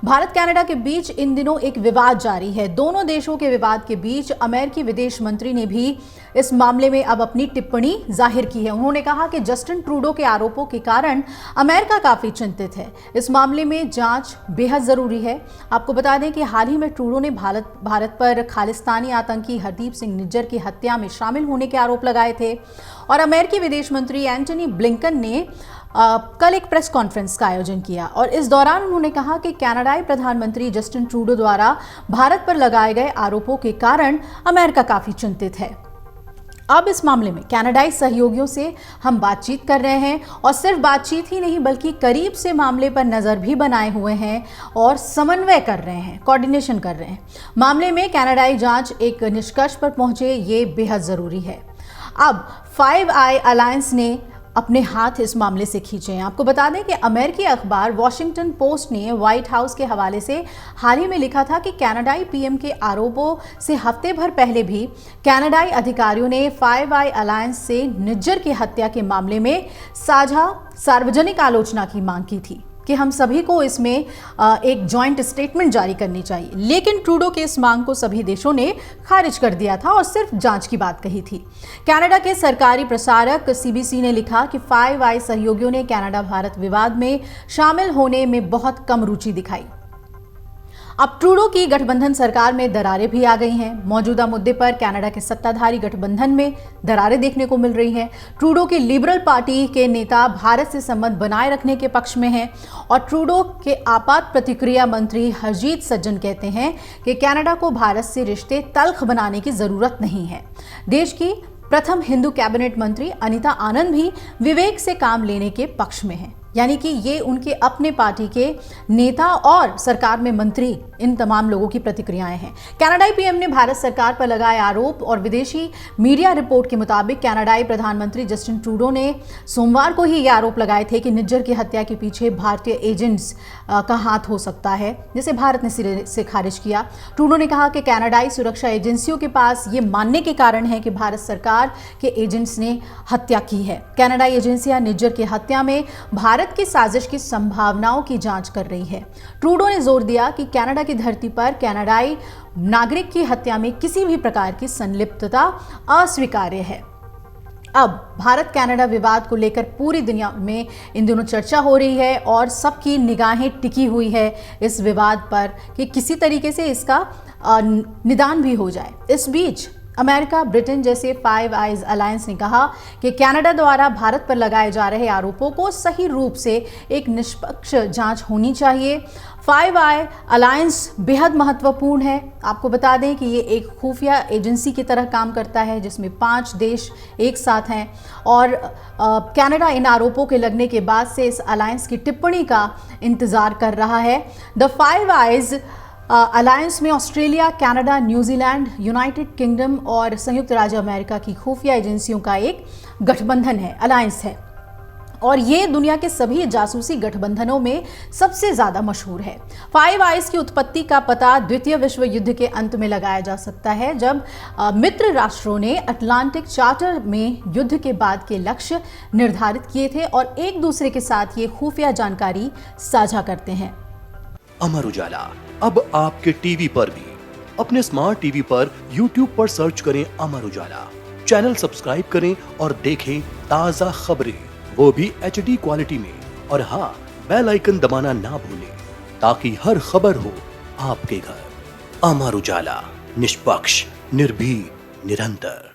Bharat Canada के बीच इन दिनों एक विवाद जारी है। दोनों देशों के विवाद के बीच अमेरिकी विदेश मंत्री ने भी इस मामले में अब अपनी टिप्पणी जाहिर की है। उन्होंने कहा कि जस्टिन ट्रूडो के आरोपों के कारण अमेरिका काफी चिंतित है। इस मामले में जांच बेहद जरूरी है। आपको बता दें कि हाल ही में ट्रूडो ने भारत पर खालिस्तानी आतंकी हरदीप सिंह निज्जर की हत्या में शामिल होने के आरोप लगाए थे और अमेरिकी विदेश मंत्री एंटनी ब्लिंकन ने कल एक प्रेस कॉन्फ्रेंस का आयोजन किया और इस दौरान उन्होंने कहा कि कनाडाई प्रधानमंत्री जस्टिन ट्रूडो द्वारा भारत पर लगाए गए आरोपों के कारण अमेरिका काफी चिंतित है। अब इस मामले में कनाडाई सहयोगियों से हम बातचीत कर रहे हैं और सिर्फ बातचीत ही नहीं बल्कि करीब से मामले पर नजर भी बनाए हुए हैं और समन्वय कर रहे हैं, कोऑर्डिनेशन कर रहे हैं। मामले में कनाडाई जांच एक निष्कर्ष पर पहुंचे, ये बेहद जरूरी है। अब फाइव आई अलायंस ने अपने हाथ इस मामले से खींचे हैं। आपको बता दें कि अमेरिकी अखबार वॉशिंगटन पोस्ट ने व्हाइट हाउस के हवाले से हाल ही में लिखा था कि कनाडाई पीएम के आरोपों से हफ्ते भर पहले भी कनाडाई अधिकारियों ने फाइव आई अलायंस से निज्जर की हत्या के मामले में साझा सार्वजनिक आलोचना की मांग की थी कि हम सभी को इसमें एक जॉइंट स्टेटमेंट जारी करनी चाहिए, लेकिन ट्रूडो के इस मांग को सभी देशों ने खारिज कर दिया था और सिर्फ जांच की बात कही थी। कनाडा के सरकारी प्रसारक सीबीसी ने लिखा कि फाइव आई सहयोगियों ने कनाडा भारत विवाद में शामिल होने में बहुत कम रुचि दिखाई। अब ट्रूडो की गठबंधन सरकार में दरारें भी आ गई हैं। मौजूदा मुद्दे पर कनाडा के सत्ताधारी गठबंधन में दरारें देखने को मिल रही हैं। ट्रूडो की लिबरल पार्टी के नेता भारत से संबंध बनाए रखने के पक्ष में हैं और ट्रूडो के आपात प्रतिक्रिया मंत्री हरजीत सज्जन कहते हैं कि कनाडा को भारत से रिश्ते तल्ख बनाने की जरूरत नहीं है। देश की प्रथम हिंदू कैबिनेट मंत्री अनीता आनंद भी विवेक से काम लेने के पक्ष में हैं। यानी कि ये उनके अपने पार्टी के नेता और सरकार में मंत्री, इन तमाम लोगों की प्रतिक्रियाएं हैं। कनाडाई पीएम ने भारत सरकार पर लगाए आरोप और विदेशी मीडिया रिपोर्ट के मुताबिक कनाडाई प्रधानमंत्री जस्टिन ट्रूडो ने सोमवार को ही ये आरोप लगाए थे कि निज्जर की हत्या के पीछे भारतीय एजेंट्स का हाथ हो सकता है, जिसे भारत ने सिरे से खारिज किया। ट्रूडो ने कहा कि कनाडाई सुरक्षा एजेंसियों के पास ये मानने के कारण है कि भारत सरकार के एजेंट्स ने हत्या की है। कनाडाई एजेंसियां निज्जर की हत्या में भारत की साजिश की संभावनाओं की जांच कर रही है। ट्रूडो ने जोर दिया कि कनाडा की धरती पर कनाडाई नागरिक की हत्या में किसी भी प्रकार की संलिप्तता अस्वीकार्य है। अब भारत कनाडा विवाद को लेकर पूरी दुनिया में इन दिनों चर्चा हो रही है और सबकी निगाहें टिकी हुई है इस विवाद पर कि किसी तरीके से इसका निदान भी हो जाए। इस बीच अमेरिका, ब्रिटेन जैसे फाइव आइज अलायंस ने कहा कि कनाडा द्वारा भारत पर लगाए जा रहे आरोपों को सही रूप से एक निष्पक्ष जांच होनी चाहिए। फाइव आई अलायंस बेहद महत्वपूर्ण है। आपको बता दें कि ये एक खुफिया एजेंसी की तरह काम करता है जिसमें 5 देश एक साथ हैं और कनाडा इन आरोपों के लगने के बाद से इस अलायंस की टिप्पणी का इंतजार कर रहा है। द फाइव आइज अलायंस में Australia, Canada, New Zealand, United kingdom और संयुक्त राज्य अमेरिका की खुफिया एजेंसियों का एक गठबंधन है, अलायंस है और ये दुनिया के सभी जासूसी गठबंधनों में सबसे ज्यादा मशहूर है। फाइव आइज की उत्पत्ति का पता द्वितीय विश्व युद्ध के अंत में लगाया जा सकता है, जब मित्र राष्ट्रों ने अटलांटिक चार्टर में युद्ध के बाद के लक्ष्य निर्धारित किए थे और एक दूसरे के साथ ये खुफिया जानकारी साझा करते हैं। अमर उजाला अब आपके टीवी पर भी। अपने स्मार्ट टीवी पर YouTube पर सर्च करें अमर उजाला, चैनल सब्सक्राइब करें और देखें ताजा खबरें, वो भी HD क्वालिटी में। और हाँ, बेल आइकन दबाना ना भूलें ताकि हर खबर हो आपके घर। अमर उजाला, निष्पक्ष, निर्भीक, निरंतर।